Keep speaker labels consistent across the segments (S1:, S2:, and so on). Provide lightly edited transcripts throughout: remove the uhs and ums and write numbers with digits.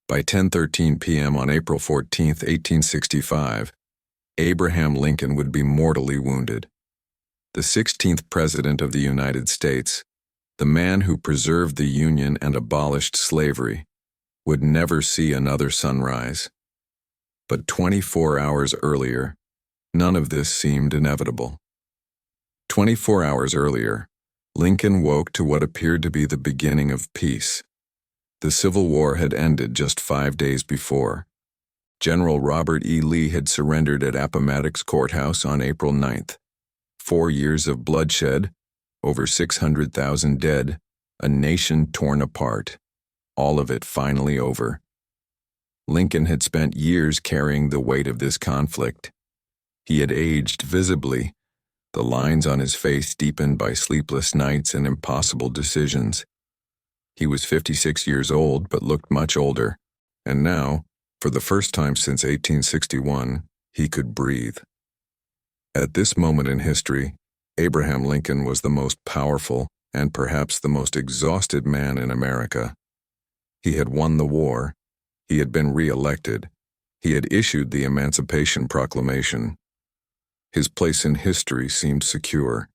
S1: By 10:13 p.m. on April 14, 1865, Abraham Lincoln would be mortally wounded. The 16th President of the United States, the man who preserved the Union and abolished slavery, would never see another sunrise. But 24 hours earlier, none of this seemed inevitable. 24 hours earlier, Lincoln woke to what appeared to be the beginning of peace. The Civil War had ended just 5 days before. General Robert E. Lee had surrendered at Appomattox Courthouse on April 9th. 4 years of bloodshed, over 600,000 dead, a nation torn apart, all of it finally over. Lincoln had spent years carrying the weight of this conflict. He had aged visibly, the lines on his face deepened by sleepless nights and impossible decisions. He was 56 years old but looked much older, and now, for the first time since 1861, he could breathe. At this moment in history, Abraham Lincoln was the most powerful and perhaps the most exhausted man in America. He had won the war. He had been re-elected. He had issued the Emancipation Proclamation. His place in history seemed secure.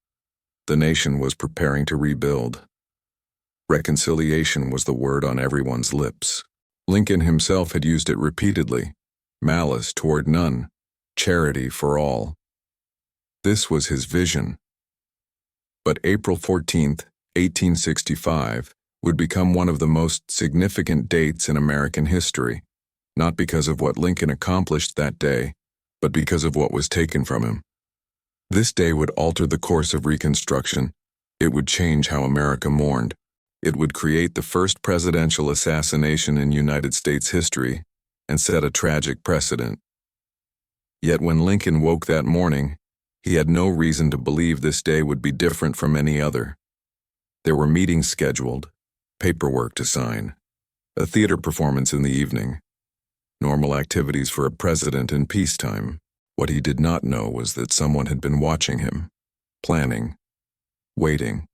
S1: The nation was preparing to rebuild. Reconciliation was the word on everyone's lips. Lincoln himself had used it repeatedly. Malice toward none, charity for all. This was his vision. But April 14th, 1865, would become one of the most significant dates in American history, not because of what Lincoln accomplished that day, but because of what was taken from him. This day would alter the course of Reconstruction. It would change how America mourned. It would create the first presidential assassination in United States history and set a tragic precedent. Yet when Lincoln woke that morning, he had no reason to believe this day would be different from any other. There were meetings scheduled, paperwork to sign, a theater performance in the evening, normal activities for a president in peacetime. What he did not know was that someone had been watching him, planning, waiting,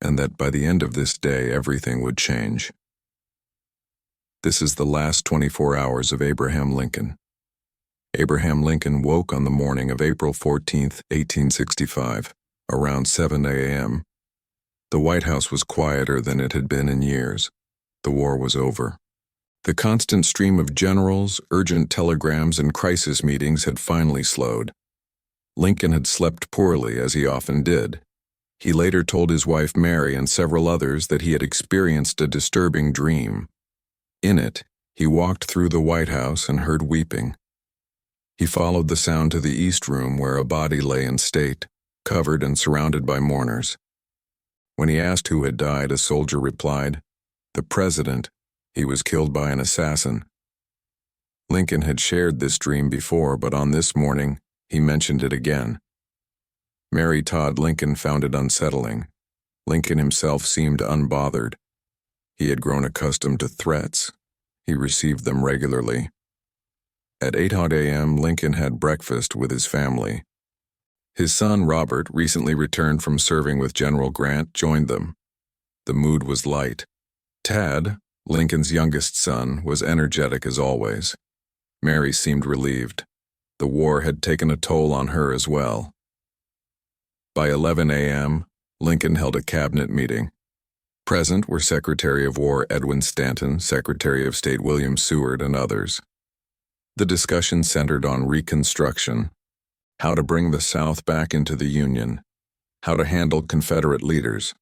S1: and that by the end of this day everything would change. This is the last 24 hours of Abraham Lincoln. Abraham Lincoln woke on the morning of April 14, 1865, around 7 a.m. The White House was quieter than it had been in years. The war was over. The constant stream of generals, urgent telegrams, and crisis meetings had finally slowed. Lincoln had slept poorly, as he often did. He later told his wife Mary and several others that he had experienced a disturbing dream. In it, he walked through the White House and heard weeping. He followed the sound to the East Room where a body lay in state, covered and surrounded by mourners. When he asked who had died, a soldier replied, "The President. He was killed by an assassin." Lincoln had shared this dream before, but on this morning, he mentioned it again. Mary Todd Lincoln found it unsettling. Lincoln himself seemed unbothered. He had grown accustomed to threats. He received them regularly. At 8 a.m., Lincoln had breakfast with his family. His son, Robert, recently returned from serving with General Grant, joined them. The mood was light. Tad, Lincoln's youngest son, was energetic as always. Mary seemed relieved. The war had taken a toll on her as well. By 11 a.m., Lincoln held a cabinet meeting. Present were Secretary of War Edwin Stanton, Secretary of State William Seward, and others. The discussion centered on Reconstruction, how to bring the South back into the Union, how to handle Confederate leaders,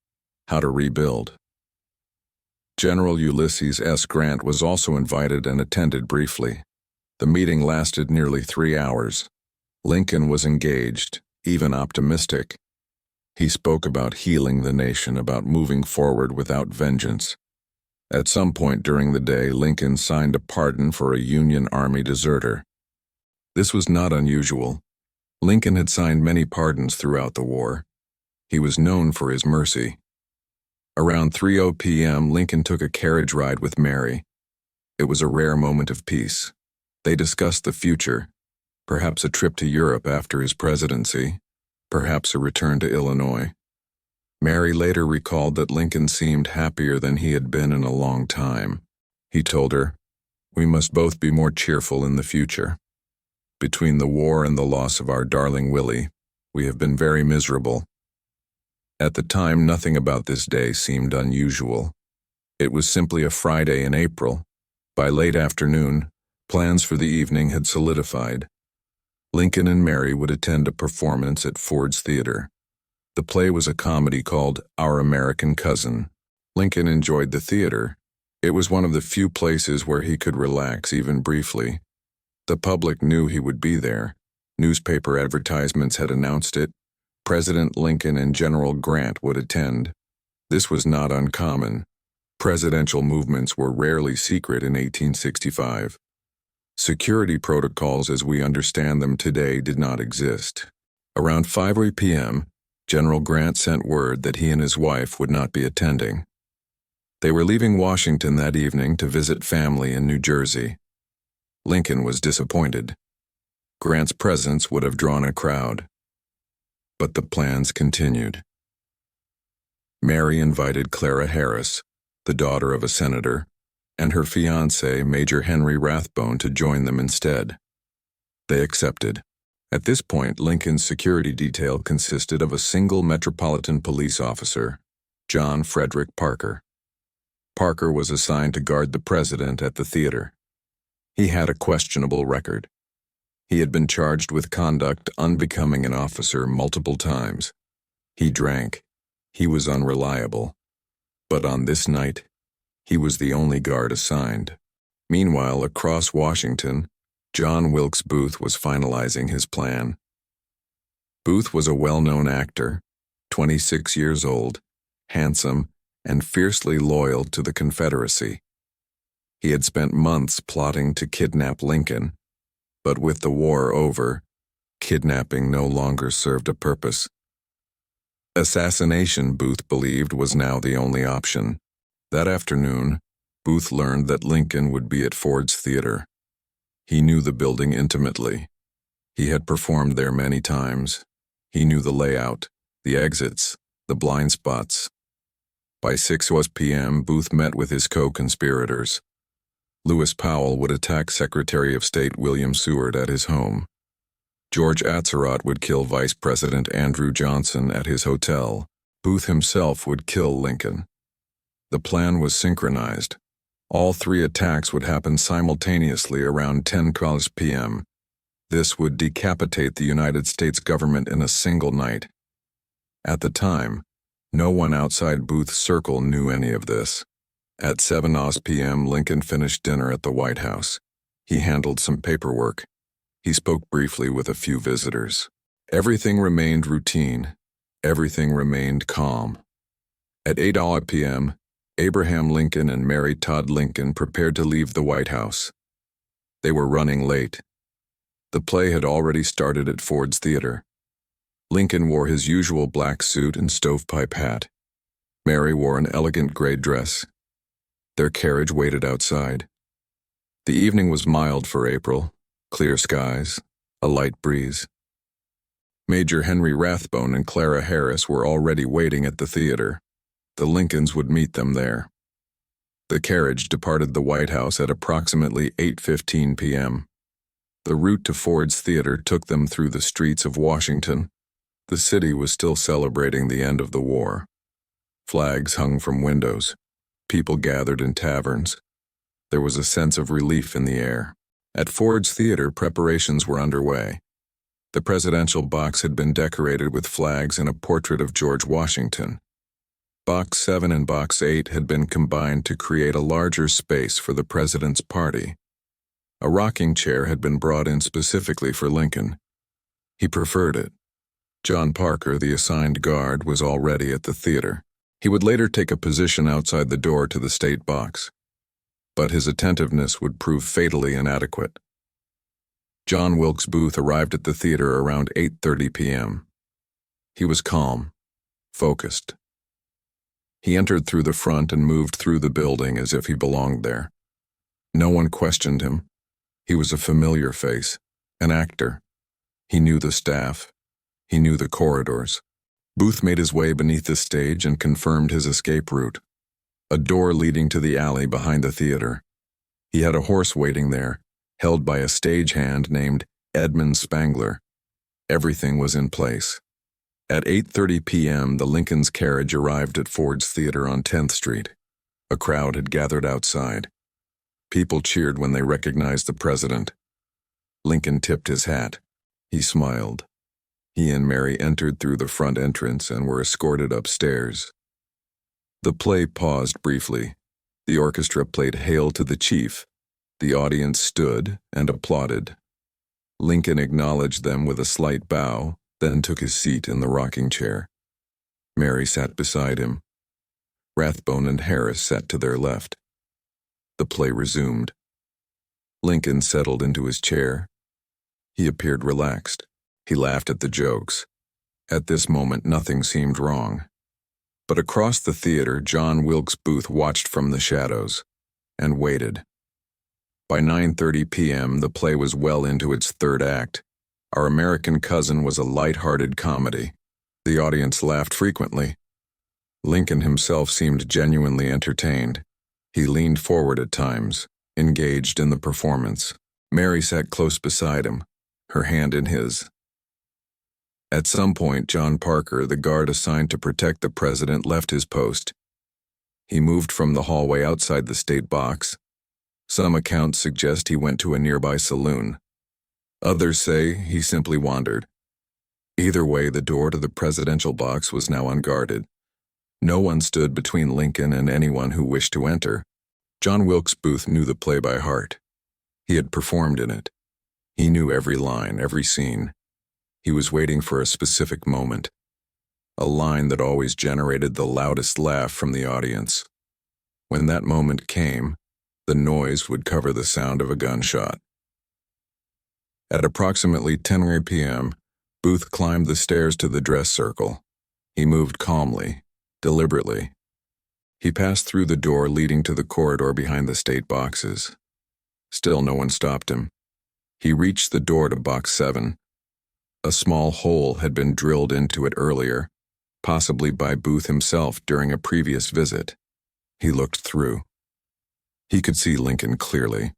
S1: how to rebuild. General Ulysses S. Grant was also invited and attended briefly. The meeting lasted nearly 3 hours. Lincoln was engaged, even optimistic. He spoke about healing the nation, about moving forward without vengeance. At some point during the day, Lincoln signed a pardon for a Union Army deserter. This was not unusual. Lincoln had signed many pardons throughout the war. He was known for his mercy. Around 3:00 p.m., Lincoln took a carriage ride with Mary. It was a rare moment of peace. They discussed the future, perhaps a trip to Europe after his presidency, perhaps a return to Illinois. Mary later recalled that Lincoln seemed happier than he had been in a long time. He told her, We must both be more cheerful in the future. Between the war and the loss of our darling Willie, we have been very miserable. At the time, nothing about this day seemed unusual. It was simply a Friday in April. By late afternoon, plans for the evening had solidified. Lincoln and Mary would attend a performance at Ford's Theater. The play was a comedy called Our American Cousin. Lincoln enjoyed the theater. It was one of the few places where he could relax even briefly. The public knew he would be there. Newspaper advertisements had announced it. President Lincoln and General Grant would attend. This was not uncommon. Presidential movements were rarely secret in 1865. Security protocols as we understand them today did not exist. Around 5 p.m., General Grant sent word that he and his wife would not be attending. They were leaving Washington that evening to visit family in New Jersey. Lincoln was disappointed. Grant's presence would have drawn a crowd. But the plans continued. Mary invited Clara Harris, the daughter of a senator, and her fiancé, Major Henry Rathbone, to join them instead. They accepted. At this point, Lincoln's security detail consisted of a single Metropolitan Police officer, John Frederick Parker. Parker was assigned to guard the president at the theater. He had a questionable record. He had been charged with conduct unbecoming an officer multiple times. He drank. He was unreliable. But on this night, he was the only guard assigned. Meanwhile, across Washington, John Wilkes Booth was finalizing his plan. Booth was a well-known actor, 26 years old, handsome, and fiercely loyal to the Confederacy. He had spent months plotting to kidnap Lincoln, but with the war over, kidnapping no longer served a purpose. Assassination, Booth believed, was now the only option. That afternoon, Booth learned that Lincoln would be at Ford's Theater. He knew the building intimately. He had performed there many times. He knew the layout, the exits, the blind spots. By 6 p.m., Booth met with his co-conspirators. Lewis Powell would attack Secretary of State William Seward at his home. George Atzerodt would kill Vice President Andrew Johnson at his hotel. Booth himself would kill Lincoln. The plan was synchronized. All three attacks would happen simultaneously around 10 p.m. This would decapitate the United States government in a single night. At the time, no one outside Booth's circle knew any of this. At 7 p.m., Lincoln finished dinner at the White House. He handled some paperwork. He spoke briefly with a few visitors. Everything remained routine. Everything remained calm. At 8 p.m., Abraham Lincoln and Mary Todd Lincoln prepared to leave the White House. They were running late. The play had already started at Ford's Theater. Lincoln wore his usual black suit and stovepipe hat. Mary wore an elegant gray dress. Their carriage waited outside. The evening was mild for April, clear skies, a light breeze. Major Henry Rathbone and Clara Harris were already waiting at the theater. The Lincolns would meet them there. The carriage departed the White House at approximately 8:15 p.m. The route to Ford's Theater took them through the streets of Washington. The city was still celebrating the end of the war. Flags hung from windows. People gathered in taverns. There was a sense of relief in the air. At Ford's Theater, preparations were underway. The presidential box had been decorated with flags and a portrait of George Washington. Box 7 and Box 8 had been combined to create a larger space for the president's party. A rocking chair had been brought in specifically for Lincoln. He preferred it. John Parker, the assigned guard, was already at the theater. He would later take a position outside the door to the state box, but his attentiveness would prove fatally inadequate. John Wilkes Booth arrived at the theater around 8:30 p.m. He was calm, focused. He entered through the front and moved through the building as if he belonged there. No one questioned him. He was a familiar face, an actor. He knew the staff. He knew the corridors. Booth made his way beneath the stage and confirmed his escape route, a door leading to the alley behind the theater. He had a horse waiting there, held by a stagehand named Edmund Spangler. Everything was in place. At 8:30 p.m., the Lincoln's carriage arrived at Ford's Theater on 10th Street. A crowd had gathered outside. People cheered when they recognized the president. Lincoln tipped his hat. He smiled. He and Mary entered through the front entrance and were escorted upstairs. The play paused briefly. The orchestra played Hail to the Chief. The audience stood and applauded. Lincoln acknowledged them with a slight bow, then took his seat in the rocking chair. Mary sat beside him. Rathbone and Harris sat to their left. The play resumed. Lincoln settled into his chair. He appeared relaxed. He laughed at the jokes. At this moment, nothing seemed wrong. But across the theater, John Wilkes Booth watched from the shadows and waited. By 9:30 p.m., the play was well into its third act. Our American Cousin was a light-hearted comedy. The audience laughed frequently. Lincoln himself seemed genuinely entertained. He leaned forward at times, engaged in the performance. Mary sat close beside him, her hand in his. At some point, John Parker, the guard assigned to protect the president, left his post. He moved from the hallway outside the state box. Some accounts suggest he went to a nearby saloon. Others say he simply wandered. Either way, the door to the presidential box was now unguarded. No one stood between Lincoln and anyone who wished to enter. John Wilkes Booth knew the play by heart. He had performed in it. He knew every line, every scene. He was waiting for a specific moment, a line that always generated the loudest laugh from the audience. When that moment came, the noise would cover the sound of a gunshot. At approximately 10 p.m., Booth climbed the stairs to the dress circle. He moved calmly, deliberately. He passed through the door leading to the corridor behind the state boxes. Still no one stopped him. He reached the door to box 7. A small hole had been drilled into it earlier, possibly by Booth himself during a previous visit. He looked through. He could see Lincoln clearly,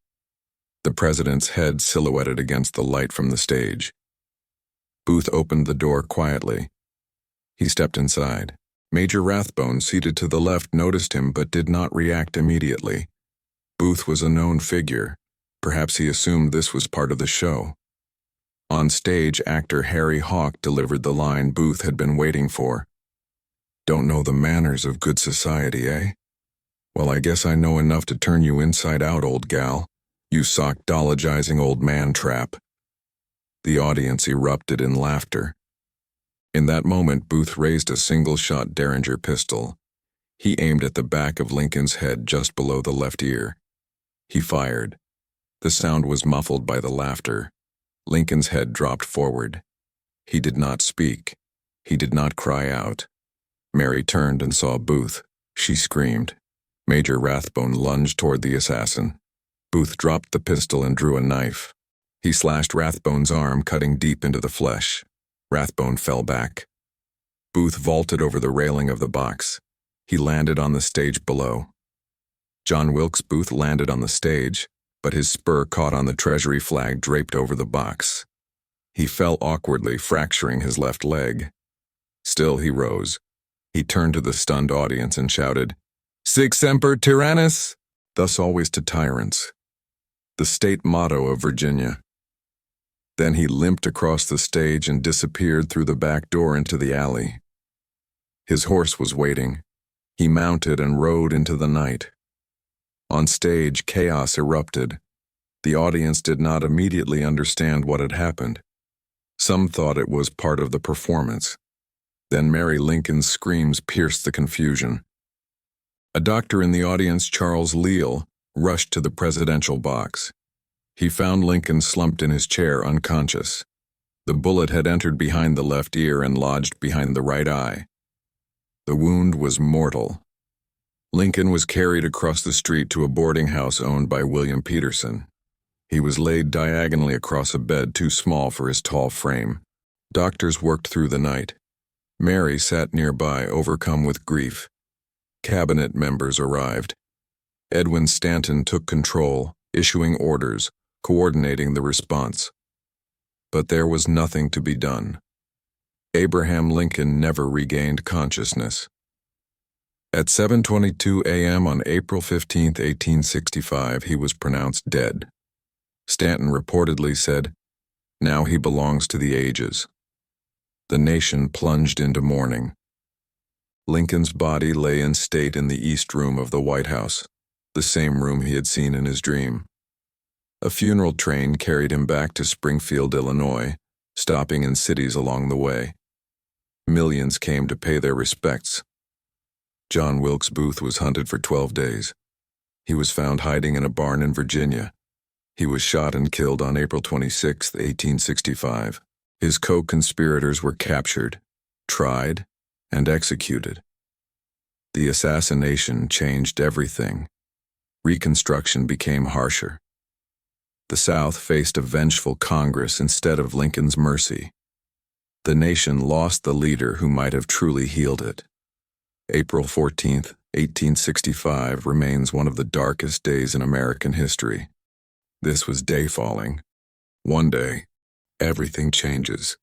S1: the president's head silhouetted against the light from the stage. Booth opened the door quietly. He stepped inside. Major Rathbone, seated to the left, noticed him but did not react immediately. Booth was a known figure. Perhaps he assumed this was part of the show. On stage, actor Harry Hawk delivered the line Booth had been waiting for. "Don't know the manners of good society, eh? Well, I guess I know enough to turn you inside out, old gal. You sock-dologizing old man trap." The audience erupted in laughter. In that moment, Booth raised a single-shot Derringer pistol. He aimed at the back of Lincoln's head just below the left ear. He fired. The sound was muffled by the laughter. Lincoln's head dropped forward. He did not speak. He did not cry out. Mary turned and saw Booth. She screamed. Major Rathbone lunged toward the assassin. Booth dropped the pistol and drew a knife. He slashed Rathbone's arm, cutting deep into the flesh. Rathbone fell back. Booth vaulted over the railing of the box. He landed on the stage below. John Wilkes Booth landed on the stage, but his spur caught on the Treasury flag draped over the box. He fell awkwardly, fracturing his left leg. Still, he rose. He turned to the stunned audience and shouted, "Sic semper tyrannis!" Thus always to tyrants, the state motto of Virginia. Then he limped across the stage and disappeared through the back door into the alley. His horse was waiting. He mounted and rode into the night. On stage, chaos erupted. The audience did not immediately understand what had happened. Some thought it was part of the performance. Then Mary Lincoln's screams pierced the confusion. A doctor in the audience, Charles Leal, rushed to the presidential box. He found Lincoln slumped in his chair, unconscious. The bullet had entered behind the left ear and lodged behind the right eye. The wound was mortal. Lincoln was carried across the street to a boarding house owned by William Peterson. He was laid diagonally across a bed too small for his tall frame. Doctors worked through the night. Mary sat nearby, overcome with grief. Cabinet members arrived. Edwin Stanton took control, issuing orders, coordinating the response. But there was nothing to be done. Abraham Lincoln never regained consciousness. At 7:22 a.m. on April 15, 1865, he was pronounced dead. Stanton reportedly said, "Now he belongs to the ages." The nation plunged into mourning. Lincoln's body lay in state in the East Room of the White House, the same room he had seen in his dream. A funeral train carried him back to Springfield, Illinois, stopping in cities along the way. Millions came to pay their respects. John Wilkes Booth was hunted for 12 days. He was found hiding in a barn in Virginia. He was shot and killed on April 26, 1865. His co-conspirators were captured, tried, and executed. The assassination changed everything. Reconstruction became harsher. The South faced a vengeful Congress instead of Lincoln's mercy. The nation lost the leader who might have truly healed it. April 14, 1865 remains one of the darkest days in American history. This was day falling. One day, everything changes.